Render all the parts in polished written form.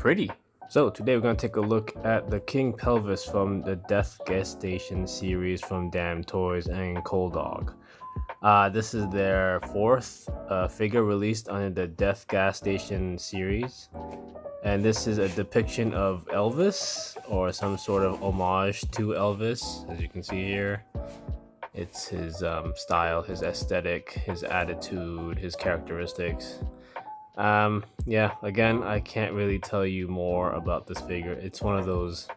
pretty. So today we're going to take a look at the King Pelvis from the Death Gas Station series from DAMTOYS and Cold Dog. This is their fourth figure released under the Death Gas Station series. And this is a depiction of Elvis, or some sort of homage to Elvis, as you can see here. It's his style, his aesthetic, his attitude, his characteristics. Yeah, again, I can't really tell you more about this figure. It's one of those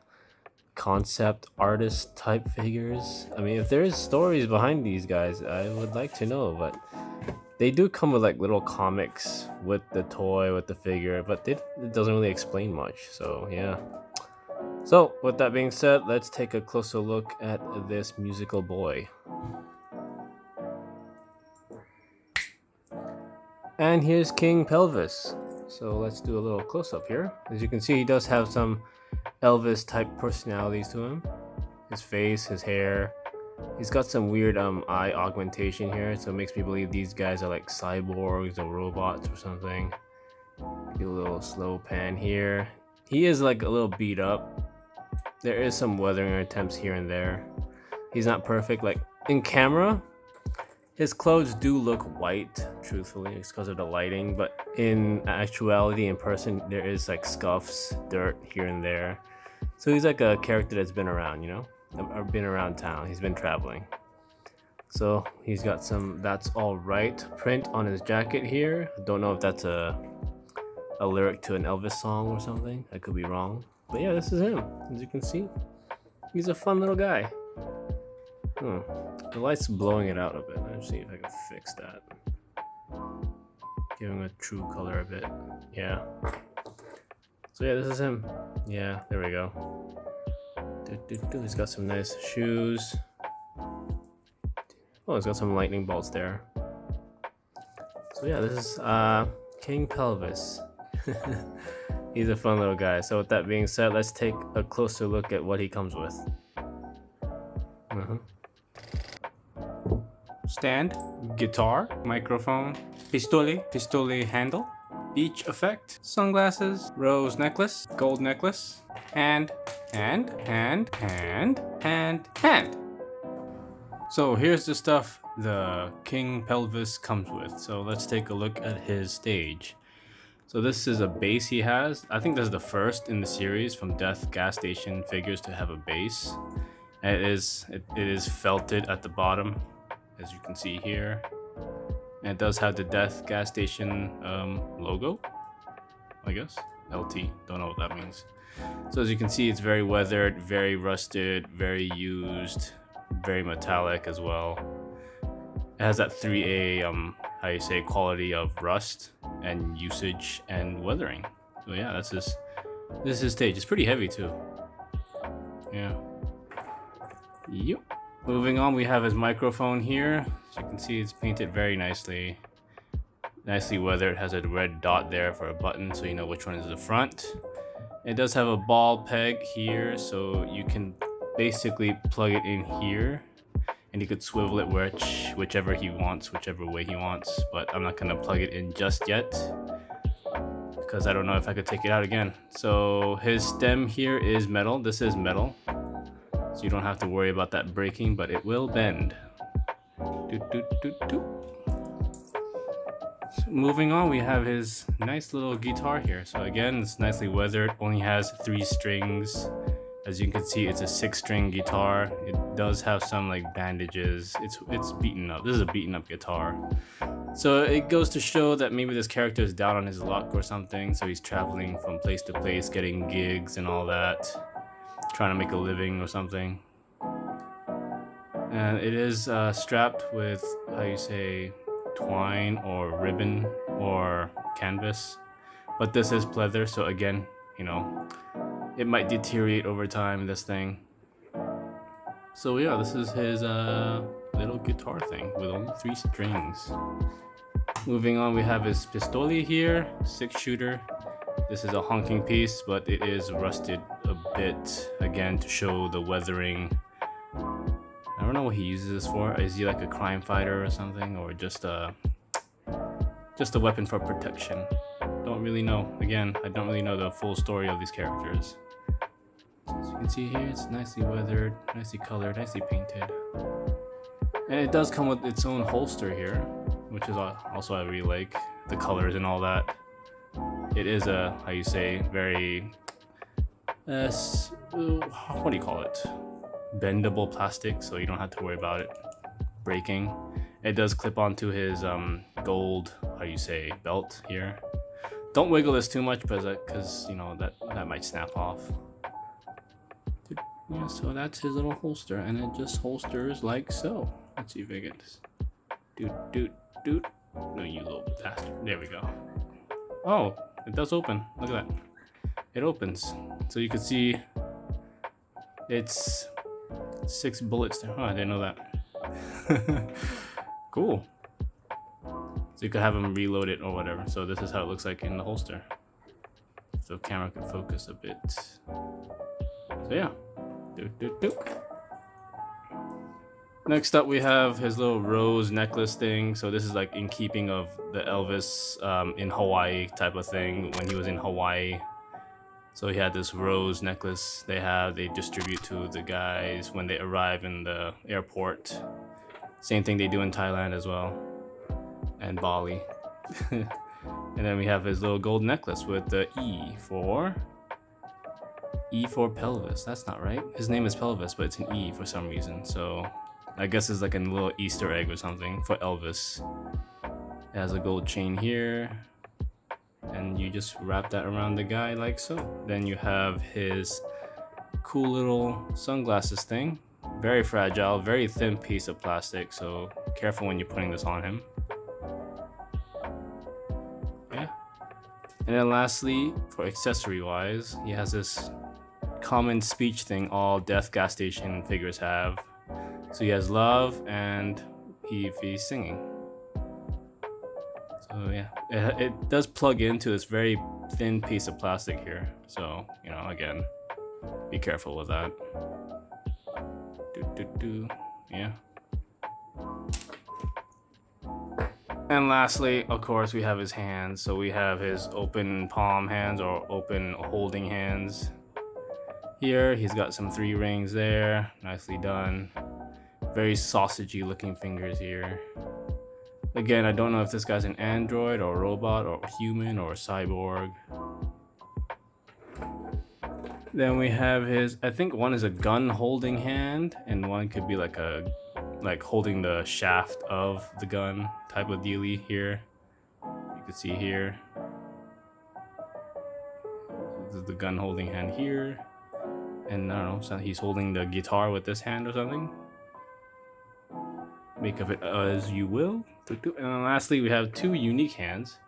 concept artist type figures. I mean, if there is stories behind these guys, I would like to know, but they do come with like little comics with the toy, with the figure, but it doesn't really explain much. So yeah. So with that being said, let's take a closer look at this musical boy. And here's King Pelvis. So let's do a little close-up here. As you can see, he does have some Elvis type personalities to him. His face, his hair. He's got some weird eye augmentation here, so it makes me believe these guys are like cyborgs or robots or something. Do a little slow pan here. He is like a little beat up. There is some weathering attempts here and there. He's not perfect. Like in camera, his clothes do look white, truthfully. It's because of the lighting, but in actuality, in person, there is like scuffs, dirt here and there. So he's like a character that's been around, you know? I've been around town. He's been traveling. So he's got some "That's All Right" print on his jacket here. I don't know if that's a lyric to an Elvis song or something. I could be wrong. But yeah, this is him. As you can see, he's a fun little guy. The light's blowing it out a bit. Let's see if I can fix that. Give him a true color a bit. Yeah. So yeah, this is him. Yeah, there we go. He's got some nice shoes. Oh, he's got some lightning bolts there. So yeah, this is King Pelvis. He's a fun little guy. So with that being said, let's take a closer look at what he comes with. Stand, guitar, microphone, pistole handle, beach effect, sunglasses, rose necklace, gold necklace, hand. So here's the stuff the King Pelvis comes with. So let's take a look at his stage. So this is a base he has. I think this is the first in the series from Death Gas Station figures to have a base. And it is felted at the bottom, as you can see here. And it does have the Death Gas Station logo, I guess. LT, don't know what that means. So as you can see, it's very weathered, very rusted, very used, very metallic as well. It has that 3A, quality of rust and usage and weathering. So yeah, this is his stage. It's pretty heavy too. Yeah. Yep. Moving on, we have his microphone here. As you can see, it's painted very nicely. Nicely weathered. It has a red dot there for a button, so you know which one is the front. It does have a ball peg here, so you can basically plug it in here, and you could swivel it whichever he wants, whichever way he wants. But I'm not gonna plug it in just yet because I don't know if I could take it out again. So his stem here is metal. This is metal. So you don't have to worry about that breaking, but it will bend. So moving on, we have his nice little guitar here. So again, it's nicely weathered, only has 3 strings. As you can see, it's a 6-string guitar. It does have some like bandages. It's beaten up. This is a beaten up guitar. So it goes to show that maybe this character is down on his luck or something. So he's traveling from place to place, getting gigs and all that, trying to make a living or something. And it is strapped with, twine or ribbon or canvas. But this is pleather, so again, you know, it might deteriorate over time, this thing. So yeah, this is his little guitar thing with only 3 strings. Moving on, we have his pistole here, 6-shooter. This is a honking piece, but it is rusted a bit, again, to show the weathering. I don't know what he uses this for. Is he like a crime fighter or something, or just a weapon for protection? don't really know. Again, I don't really know the full story of these characters. So as you can see here, it's nicely weathered, nicely colored, nicely painted. And it does come with its own holster here, which is also I really like the colors and all that. It is a, how you say, very, what do you call it? Bendable plastic, so you don't have to worry about it breaking. It does clip onto his gold, how you say, belt here. Don't wiggle this too much because you know that might snap off. Yeah, so that's his little holster, and it just holsters like so. Let's see if I get this. Doot. No, you little bastard. There we go. Oh, it does open. Look at that. It opens. So you can see it's 6 bullets there. Oh, I didn't know that. Cool. So you could have them reload it or whatever. So this is how it looks like in the holster. If the camera could focus a bit. So yeah. Doot. Next up we have his little rose necklace thing. So this is like in keeping of the Elvis in Hawaii type of thing when he was in Hawaii. So he had this rose necklace they distribute to the guys when they arrive in the airport. Same thing they do in Thailand as well. And Bali. And then we have his little gold necklace with the E for Pelvis. That's not right. His name is Pelvis, but it's an E for some reason. So I guess it's like a little Easter egg or something for Elvis. It has a gold chain here. And you just wrap that around the guy like so. Then you have his cool little sunglasses thing. Very fragile, very thin piece of plastic. So careful when you're putting this on him. Yeah. And then lastly, for accessory wise, he has this common speech thing all Death gas station figures have. So he has love and if he's singing. So yeah, it does plug into this very thin piece of plastic here. So, you know, again, be careful with that. Yeah. And lastly, of course, we have his hands. So we have his open palm hands or open holding hands. Here, he's got some 3 rings there. Nicely done. Very sausagey looking fingers here. Again, I don't know if this guy's an android or a robot or a human or a cyborg. Then we have his, I think one is a gun holding hand and one could be like holding the shaft of the gun type of dealie here. You can see here. This is the gun holding hand here. And I don't know, so he's holding the guitar with this hand or something. Make of it as you will. And then lastly, we have 2 unique hands.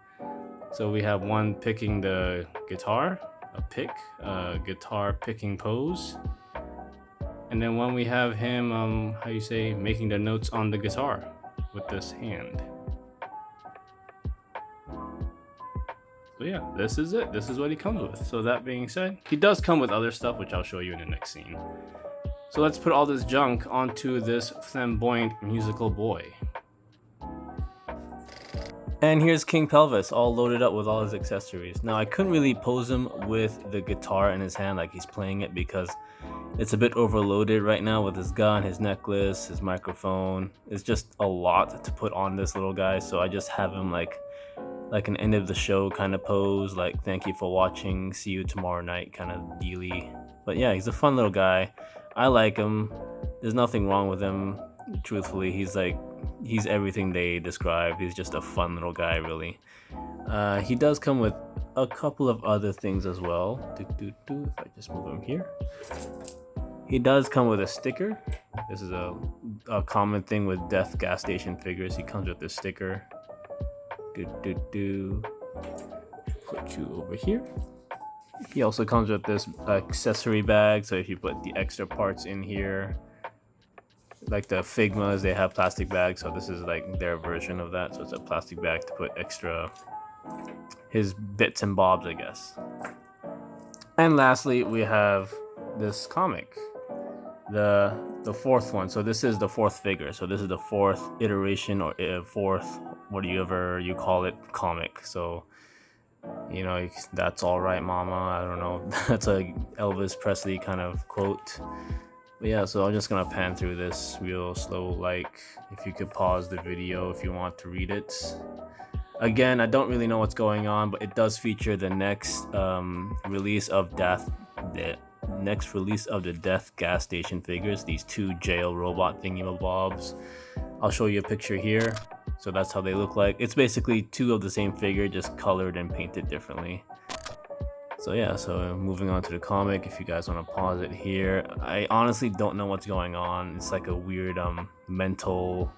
So we have one picking the guitar, a guitar picking pose. And then one we have him, how you say, making the notes on the guitar with this hand. So yeah, this is it. This is what he comes with. So that being said, he does come with other stuff, which I'll show you in the next scene. So let's put all this junk onto this flamboyant musical boy. And here's King Pelvis, all loaded up with all his accessories. Now I couldn't really pose him with the guitar in his hand like he's playing it because it's a bit overloaded right now with his gun, his necklace, his microphone. It's just a lot to put on this little guy, so I just have him like an end of the show kind of pose, like thank you for watching, see you tomorrow night kind of dealy. But yeah, he's a fun little guy. I like him. There's nothing wrong with him. Truthfully, he's everything they described. He's just a fun little guy, really. He does come with a couple of other things as well. If I just move him here. He does come with a sticker. This is a common thing with Death gas station figures. He comes with this sticker. Put you over here. He also comes with this accessory bag, so if you put the extra parts in here, like the Figmas, they have plastic bags, so this is like their version of that. So it's a plastic bag to put extra his bits and bobs, I guess. And lastly, we have this comic, the 4th one. So this is the 4th figure. So this is the 4th iteration or 4th, whatever you call it, comic. So You know, that's all right, mama. I don't know. That's a Elvis Presley kind of quote. But yeah, so I'm just gonna pan through this real slow. Like, if you could pause the video if you want to read it. Again, I don't really know what's going on, but it does feature the next release of the next release of the Death gas station figures. These two jail robot thingy-mabobs. I'll show you a picture here. So that's how they look like. It's basically two of the same figure, just colored and painted differently. So yeah, so moving on to the comic, if you guys want to pause it here. I honestly don't know what's going on. It's like a weird mental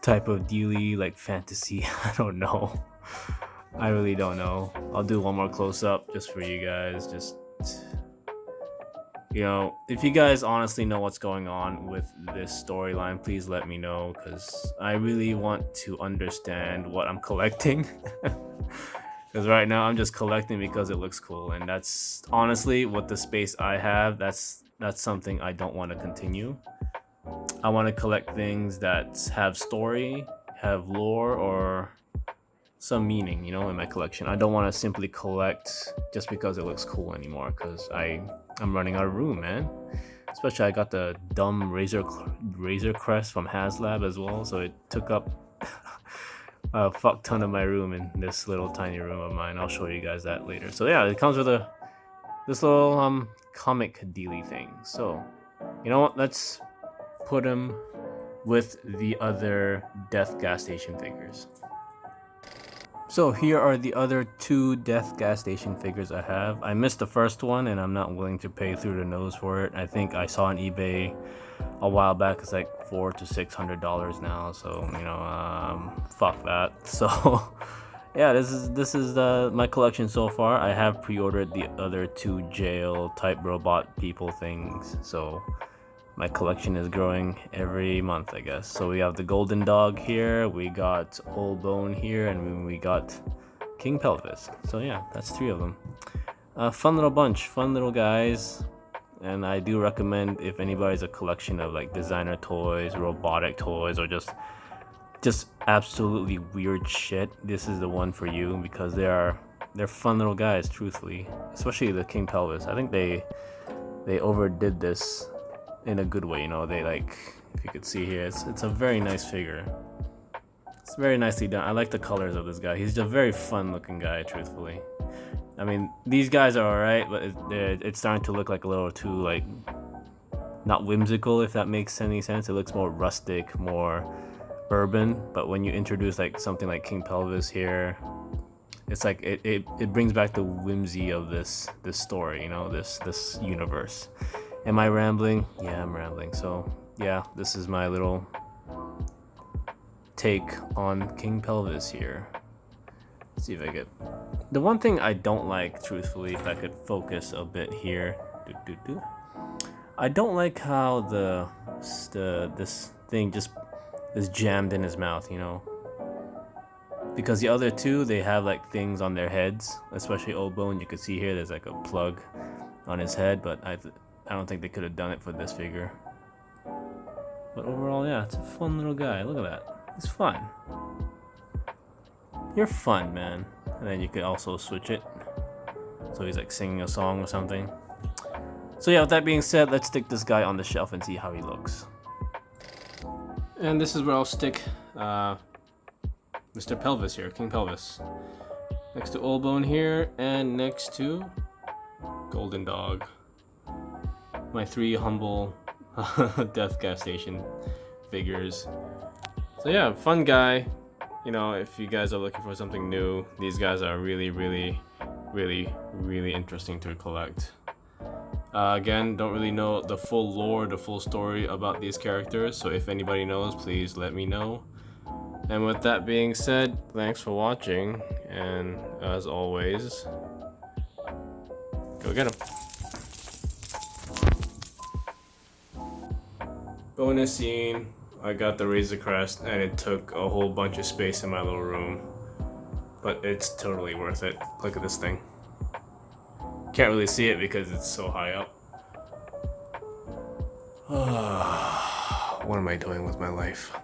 type of dealy, like fantasy. I don't know. I really don't know. I'll do one more close up just for you guys. Just, you know, if you guys honestly know what's going on with this storyline, please let me know, because I really want to understand what I'm collecting. Because right now I'm just collecting because it looks cool, and that's honestly what the space I have. That's something I don't want to continue. I want to collect things that have story, have lore, or some meaning, you know, in my collection. I don't want to simply collect just because it looks cool anymore, because I'm running out of room, man. Especially I got the dumb Razor Crest from HasLab as well, so it took up a fuck ton of my room in this little tiny room of mine. I'll show you guys that later. So yeah, it comes with this little comic dealy thing. So you know what? Let's put him with the other Death gas station figures. So here are the other two Death gas station figures I have. I missed the first one and I'm not willing to pay through the nose for it. I think I saw on eBay a while back. It's like $400 to $600 now. So, you know, fuck that. So yeah, this is my collection so far. I have pre-ordered the other two jail type robot people things. So my collection is growing every month, I guess. So we have the Golden Dog here, we got Old Bone here, and we got King Pelvis. So yeah, that's three of them. Fun little bunch, fun little guys. And I do recommend, if anybody's a collection of like designer toys, robotic toys, or just absolutely weird shit, this is the one for you, because they're fun little guys, truthfully. Especially the King Pelvis. I think they overdid this in a good way, you know. They, like, if you could see here, it's a very nice figure. It's very nicely done. I like the colors of this guy. He's a very fun looking guy, truthfully. I mean, these guys are alright, but it's starting to look like a little too, like, not whimsical, if that makes any sense. It looks more rustic, more urban, but when you introduce like something like King Pelvis here, it's like it brings back the whimsy of this story, you know, this universe. Am I rambling? Yeah, I'm rambling. So yeah, this is my little take on King Pelvis here. Let's see if I get the one thing I don't like, truthfully, if I could focus a bit here. I don't like how this thing just is jammed in his mouth, you know. Because the other two, they have like things on their heads, especially Old Bone. You can see here there's like a plug on his head, but I don't think they could have done it for this figure. But overall, yeah, it's a fun little guy. Look at that. He's fun. You're fun, man. And then you could also switch it. So he's like singing a song or something. So yeah, with that being said, let's stick this guy on the shelf and see how he looks. And this is where I'll stick Mr. Pelvis here, King Pelvis. Next to Old Bone here, and next to Golden Dog. My three humble Death gas station figures. So yeah, fun guy. You know, if you guys are looking for something new, these guys are really, really, really, really interesting to collect. Again, don't really know the full lore, the full story about these characters, so if anybody knows, please let me know. And with that being said, thanks for watching, and as always, go get them. Bonus scene, I got the Razor Crest, and it took a whole bunch of space in my little room, but it's totally worth it. Look at this thing. Can't really see it because it's so high up. What am I doing with my life?